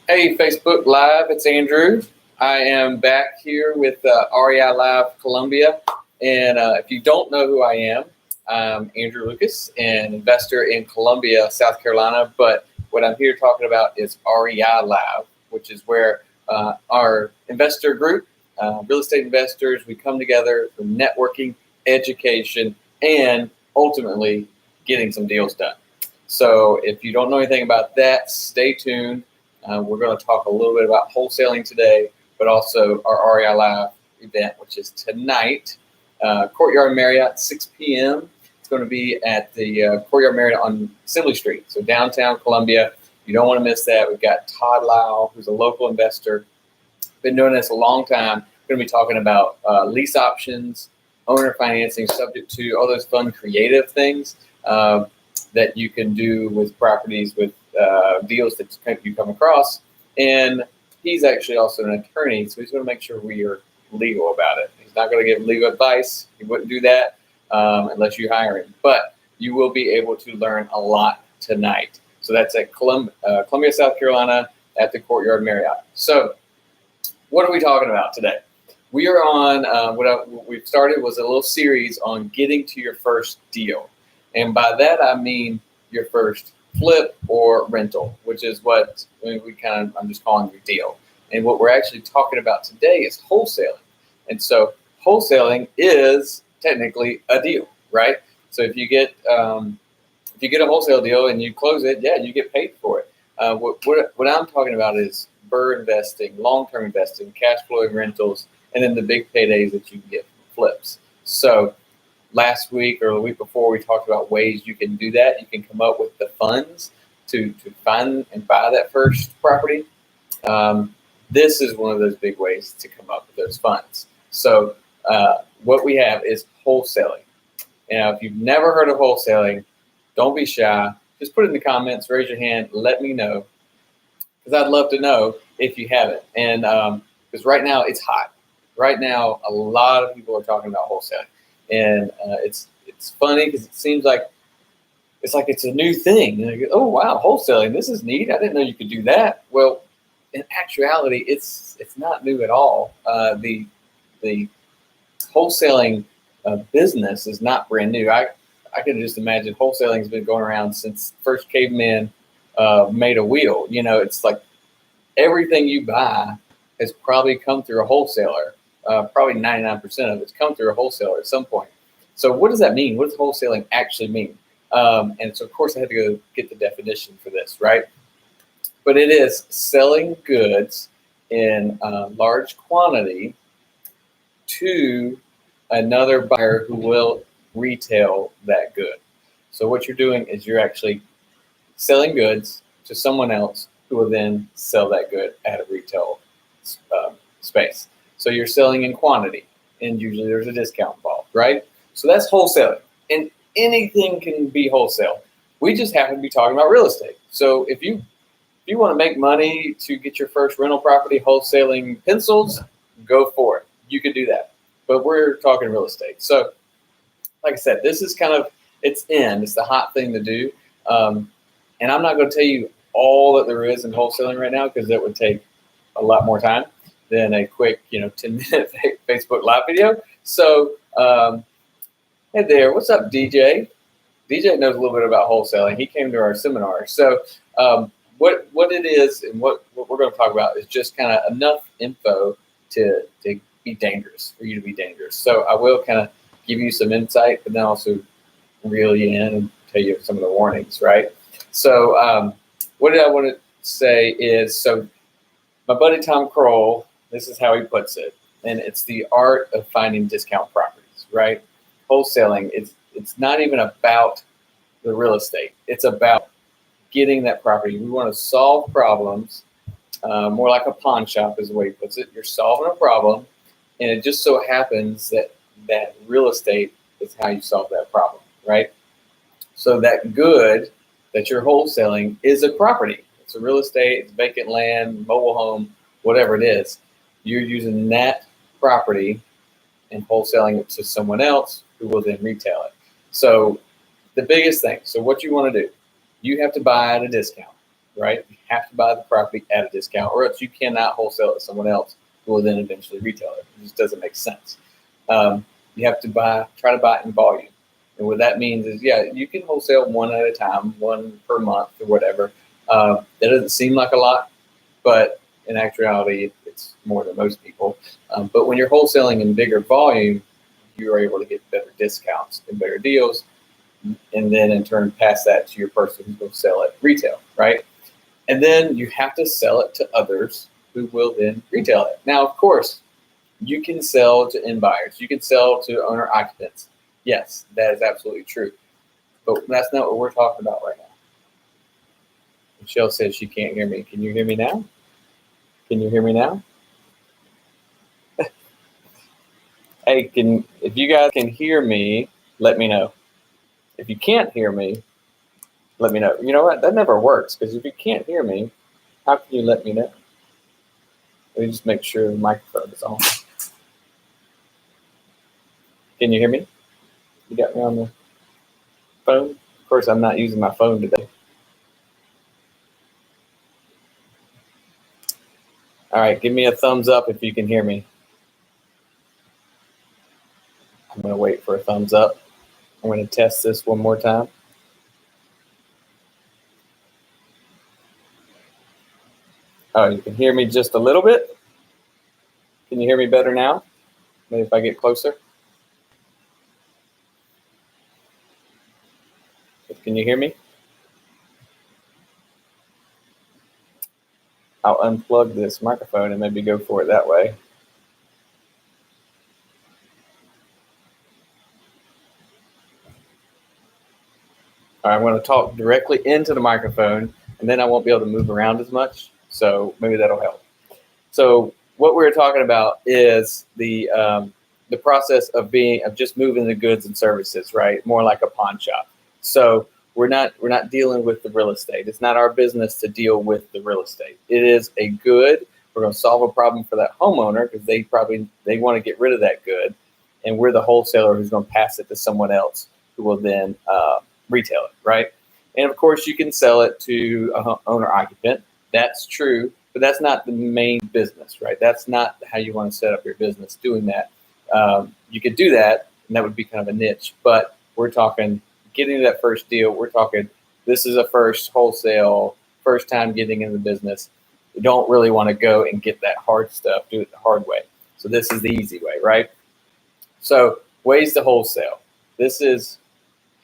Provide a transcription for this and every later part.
Hey, Facebook Live, it's Andrew. I am back here with REI Live Columbia. And if you don't know who I am, I'm Andrew Lucas, an investor in Columbia, South Carolina. But what I'm here talking about is REI Live, which is where our investor group, real estate investors, we come together for networking, education, and ultimately getting some deals done. So if you don't know anything about that, stay tuned. We're going to talk a little bit about wholesaling today, but also our REI Live event, which is tonight, Courtyard Marriott, 6 p.m. It's going to be at the Courtyard Marriott on Assembly Street, so downtown Columbia. You don't want to miss that. We've got Todd Lyle, who's a local investor, been doing this a long time. We're going to be talking about lease options, owner financing, subject to all those fun creative things that you can do with properties, with deals that you come across. And he's actually also an attorney, so he's going to make sure we are legal about it. He's not going to give legal advice. He wouldn't do that unless you hire him. But you will be able to learn a lot tonight. So that's at Columbia, South Carolina, at the Courtyard Marriott. So what are we talking about today? We are on, what we've started was a little series on getting to your first deal. And by that, I mean your first flip or rental, which is what I'm just calling your deal. And what we're actually talking about today is wholesaling. And so wholesaling is technically a deal, right? So if you get a wholesale deal and you close it, yeah, you get paid for it. What I'm talking about is BRRRR investing, long-term investing, cash flowing rentals, and then the big paydays that you can get from flips. So last week or the week before, we talked about ways you can do that. You can come up with the funds to find and buy that first property. This is one of those big ways to come up with those funds. So what we have is wholesaling. Now, if you've never heard of wholesaling, don't be shy. Just put it in the comments, raise your hand, let me know, because I'd love to know if you haven't. And because right now it's hot. Right now, a lot of people are talking about wholesaling. And it's funny because it seems like it's a new thing. Like, oh wow, wholesaling, this is neat. I didn't know you could do that. Well, in actuality, it's not new at all. The wholesaling business is not brand new. I can just imagine wholesaling has been going around since first caveman made a wheel. You know, it's like everything you buy has probably come through a wholesaler. Probably 99% of it's come through a wholesaler at some point. So what does that mean? What does wholesaling actually mean? And so, of course, I had to go get the definition for this, right? But it is selling goods in large quantity to another buyer who will retail that good. So what you're doing is you're actually selling goods to someone else who will then sell that good at a retail space. So you're selling in quantity, and usually there's a discount involved, right? So that's wholesaling, and anything can be wholesale. We just happen to be talking about real estate. So if you want to make money to get your first rental property wholesaling pencils, go for it. You can do that. But we're talking real estate. So like I said, this is kind of, it's the hot thing to do. And I'm not going to tell you all that there is in wholesaling right now, because that would take a lot more time than a quick, 10-minute Facebook Live video. So, hey there, what's up, DJ? DJ knows a little bit about wholesaling. He came to our seminar. So, what it is and what we're going to talk about is just kind of enough info to be dangerous, for you to be dangerous. So, I will kind of give you some insight, but then also reel you in and tell you some of the warnings, right? So, what did I want to say is, so my buddy Tom Kroll, this is how he puts it, and it's the art of finding discount properties, right? Wholesaling, it's not even about the real estate. It's about getting that property. We want to solve problems, more like a pawn shop is the way he puts it. You're solving a problem, and it just so happens that real estate is how you solve that problem, right? So that good that you're wholesaling is a property. It's a real estate, it's vacant land, mobile home, whatever it is. You're using that property and wholesaling it to someone else who will then retail it. So the biggest thing, so what you want to do, you have to buy at a discount. right? You have to buy the property at a discount, or else you cannot wholesale it to someone else who will then eventually retail it. It just doesn't make sense. You have to try to buy it in volume. And what that means is, yeah, you can wholesale one at a time, one per month or whatever. That doesn't seem like a lot, but in actuality, it's more than most people. But when you're wholesaling in bigger volume, you are able to get better discounts and better deals, and then in turn pass that to your person who's going to sell it retail, right? And then you have to sell it to others who will then retail it. Now, of course, you can sell to end buyers. You can sell to owner occupants. Yes, that is absolutely true. But that's not what we're talking about right now. Michelle says she can't hear me. Can you hear me now? Can you hear me now? Hey, if you guys can hear me, let me know. If you can't hear me, let me know. You know what? That never works, because if you can't hear me, how can you let me know? Let me just make sure the microphone is on. Can you hear me? You got me on the phone? Of course, I'm not using my phone today. All right, give me a thumbs up if you can hear me. I'm going to wait for a thumbs up. I'm going to test this one more time. Oh, you can hear me just a little bit? Can you hear me better now? Maybe if I get closer. Can you hear me? I'll unplug this microphone and maybe go for it that way. All right, I'm going to talk directly into the microphone, and then I won't be able to move around as much. So maybe that'll help. So what we're talking about is the process of just moving the goods and services, right? More like a pawn shop. So we're not dealing with the real estate. It's not our business to deal with the real estate. It is a good. We're going to solve a problem for that homeowner, because they want to get rid of that good, and we're the wholesaler who's going to pass it to someone else who will then retail it, right? And of course, you can sell it to a owner occupant. That's true, but that's not the main business, right? That's not how you want to set up your business doing that. You could do that, and that would be kind of a niche, but we're talking getting to that first deal. We're talking, this is a first wholesale, first time getting in the business. You don't really want to go and get that hard stuff, do it the hard way. So this is the easy way, right? So ways to wholesale. This is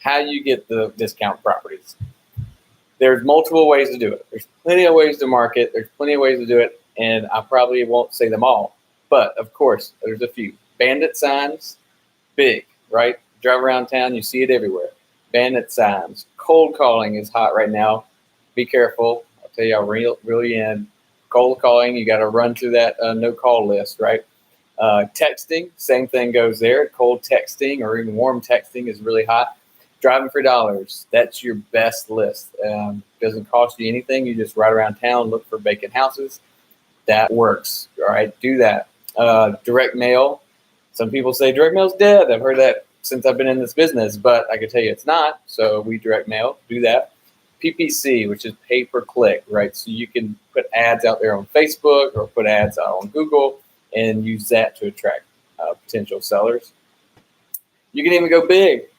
how you get the discount properties. There's multiple ways to do it. There's plenty of ways to market. There's plenty of ways to do it, and I probably won't say them all. But, of course, there's a few. Bandit signs, big, right? Drive around town, you see it everywhere. Bandit signs. Cold calling is hot right now. Be careful. I'll tell you, I'll reel you in. Cold calling, you got to run through that no-call list, right? Texting, same thing goes there. Cold texting or even warm texting is really hot. Driving for dollars, that's your best list. Doesn't cost you anything. You just ride around town, look for vacant houses. That works. All right, do that. Direct mail. Some people say direct mail's dead. I've heard that since I've been in this business, but I can tell you it's not. So we direct mail. Do that. PPC, which is pay per click, right? So you can put ads out there on Facebook or put ads out on Google and use that to attract potential sellers. You can even go big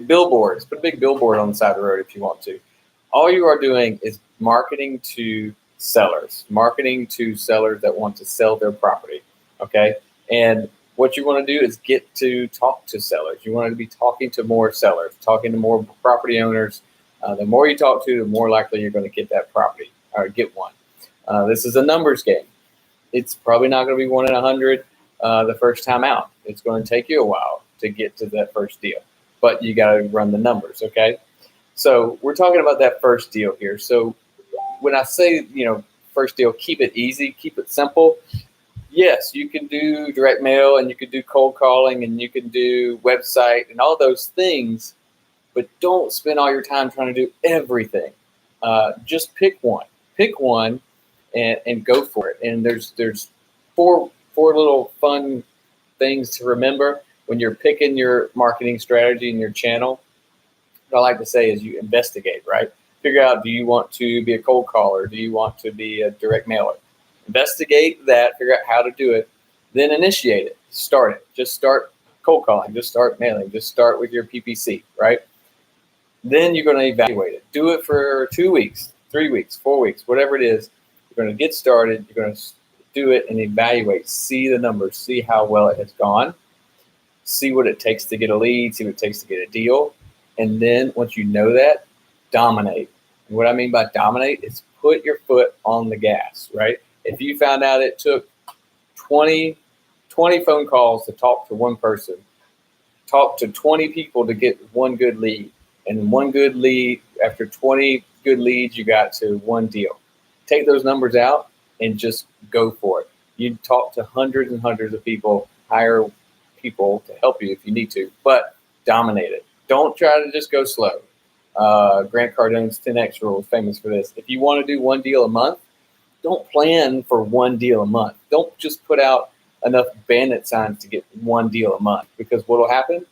billboards. Put a big billboard on the side of the road if you want to. All you are doing is marketing to sellers that want to sell their property, okay? And what you want to do is get to talk to sellers. You want to be talking to more sellers, talking to more property owners. The more you talk to, the more likely you're going to get that property or get one. This is a numbers game. It's probably not going to be 1 in 100 the first time out. It's going to take you a while to get to that first deal, but you got to run the numbers, okay? So we're talking about that first deal here. So when I say, first deal, keep it easy, keep it simple. Yes, you can do direct mail and you can do cold calling and you can do website and all those things, but don't spend all your time trying to do everything. Just pick one and go for it. And there's four little fun things to remember when you're picking your marketing strategy and your channel. What I like to say is you investigate, right? Figure out, do you want to be a cold caller? Do you want to be a direct mailer? Investigate that, figure out how to do it, then initiate it. Start it. Just start cold calling. Just start mailing. Just start with your PPC, right? Then you're going to evaluate it. Do it for 2 weeks, 3 weeks, 4 weeks, whatever it is. You're going to get started. You're going to do it and evaluate. See the numbers. See how well it has gone. See what it takes to get a lead. See what it takes to get a deal. And then once you know that, dominate. And what I mean by dominate is put your foot on the gas, right? If you found out it took 20 phone calls to talk to one person, talk to 20 people to get one good lead, and one good lead, after 20 good leads, you got to one deal. Take those numbers out and just go for it. You talk to hundreds and hundreds of people, hire people to help you if you need to, but dominate it. Don't try to just go slow. Grant Cardone's 10X rule is famous for this. If you want to do one deal a month, don't plan for one deal a month. Don't just put out enough bandit signs to get one deal a month, because what will happen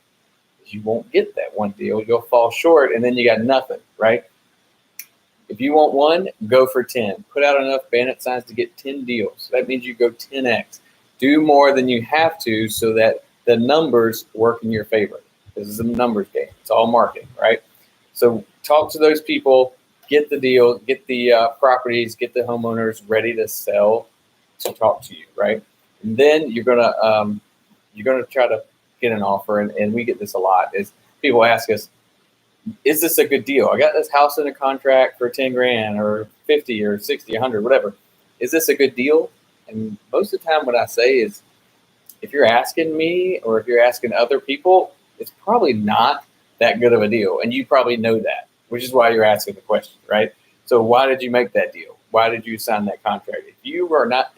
is you won't get that one deal. You'll fall short, and then you got nothing, right? If you want one, go for 10. Put out enough bandit signs to get 10 deals. That means you go 10X. Do more than you have to so that the numbers work in your favor. This is a numbers game. It's all marketing, right? So talk to those people, get the deal, get the properties, get the homeowners ready to sell to talk to you, right? And then you're gonna try to get an offer, and we get this a lot. Is people ask us, is this a good deal? I got this house in a contract for 10 grand or 50 or 60, 100, whatever. Is this a good deal? And most of the time what I say is, if you're asking me or if you're asking other people, it's probably not that good of a deal. And you probably know that, which is why you're asking the question, right? So why did you make that deal? Why did you sign that contract? If you are not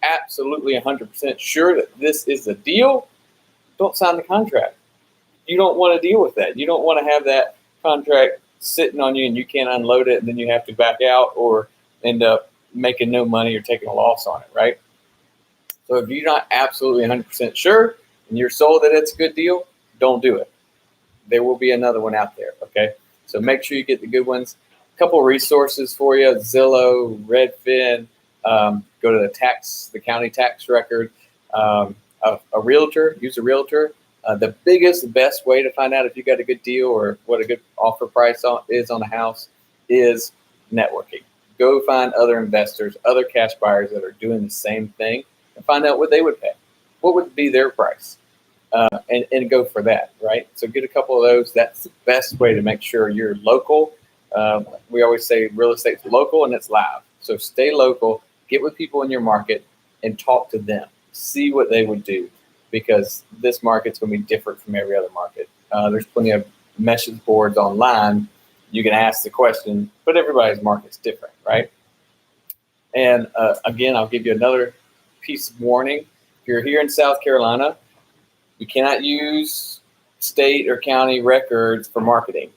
absolutely 100% sure that this is a deal, don't sign the contract. You don't want to deal with that. You don't want to have that contract sitting on you and you can't unload it and then you have to back out or end up making no money or taking a loss on it, right? So if you're not absolutely 100% sure and you're sold that it's a good deal, don't do it. There will be another one out there, okay? So make sure you get the good ones. A couple of resources for you: Zillow, Redfin. Go to the county tax record. A realtor. Use a realtor. The best way to find out if you got a good deal or what a good offer price is on a house is networking. Go find other investors, other cash buyers that are doing the same thing, and find out what they would pay. What would be their price? And go for that, right? So get a couple of those. That's the best way to make sure you're local. We always say real estate's local and it's live. So stay local, get with people in your market and talk to them. See what they would do, because this market's going to be different from every other market. There's plenty of message boards online. You can ask the question, but everybody's market's different, right? And again, I'll give you another piece of warning. If you're here in South Carolina, you cannot use state or county records for marketing,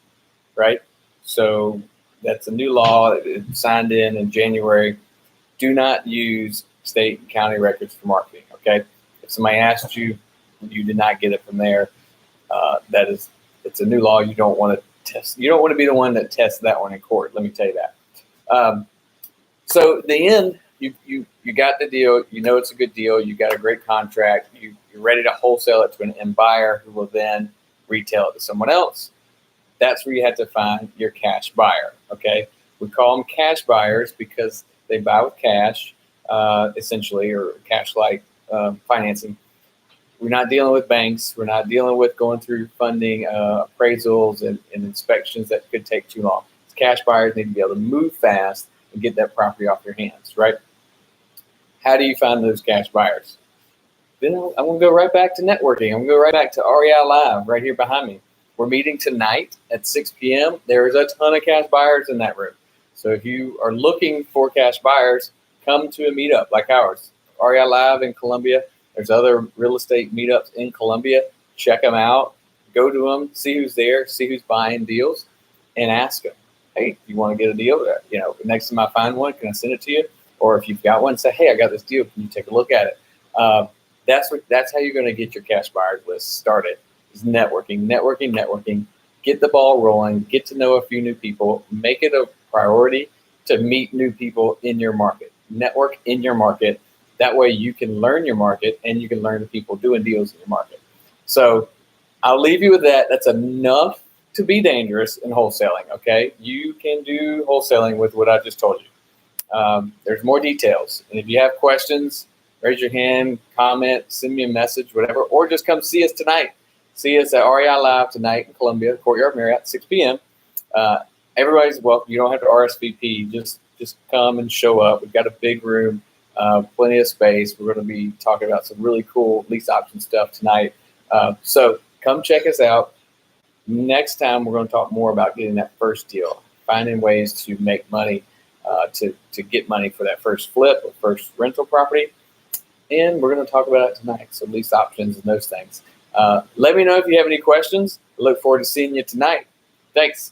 right? So that's a new law that signed in January. Do not use state and county records for marketing, okay? If somebody asked you, you did not get it from there. It's a new law. You don't want to test. You don't want to be the one that tests that one in court. Let me tell you that. So at the end, you got the deal. You know it's a good deal. You got a great contract. You're ready to wholesale it to an end buyer who will then retail it to someone else. That's where you have to find your cash buyer, okay? We call them cash buyers because they buy with cash, essentially, or cash-like financing. We're not dealing with banks. We're not dealing with going through funding, appraisals, and inspections that could take too long. Cash buyers need to be able to move fast and get that property off your hands, right? How do you find those cash buyers? Then I'm going to go right back to networking. I'm going to go right back to REI Live right here behind me. We're meeting tonight at 6 p.m. There's a ton of cash buyers in that room. So if you are looking for cash buyers, come to a meetup like ours. REI Live in Columbia. There's other real estate meetups in Columbia. Check them out. Go to them. See who's there. See who's buying deals. And ask them, hey, you want to get a deal? Next time I find one, can I send it to you? Or if you've got one, say, hey, I got this deal. Can you take a look at it? That's how you're going to get your cash buyers list started. Is networking. get the ball rolling, get to know a few new people, make it a priority to meet new people in your market, network in your market. That way you can learn your market and you can learn the people doing deals in your market. So I'll leave you with that. That's enough to be dangerous in wholesaling, okay? You can do wholesaling with what I just told you. There's more details. And if you have questions, raise your hand, comment, send me a message, whatever, or just come see us tonight. See us at REI Live tonight in Columbia, Courtyard Marriott, 6 p.m. Everybody's welcome. You don't have to RSVP. Just come and show up. We've got a big room, plenty of space. We're going to be talking about some really cool lease option stuff tonight. So come check us out. Next time, we're going to talk more about getting that first deal, finding ways to make money, to get money for that first flip or first rental property. And we're going to talk about it tonight, so lease options and those things. Let me know if you have any questions. I look forward to seeing you tonight. Thanks.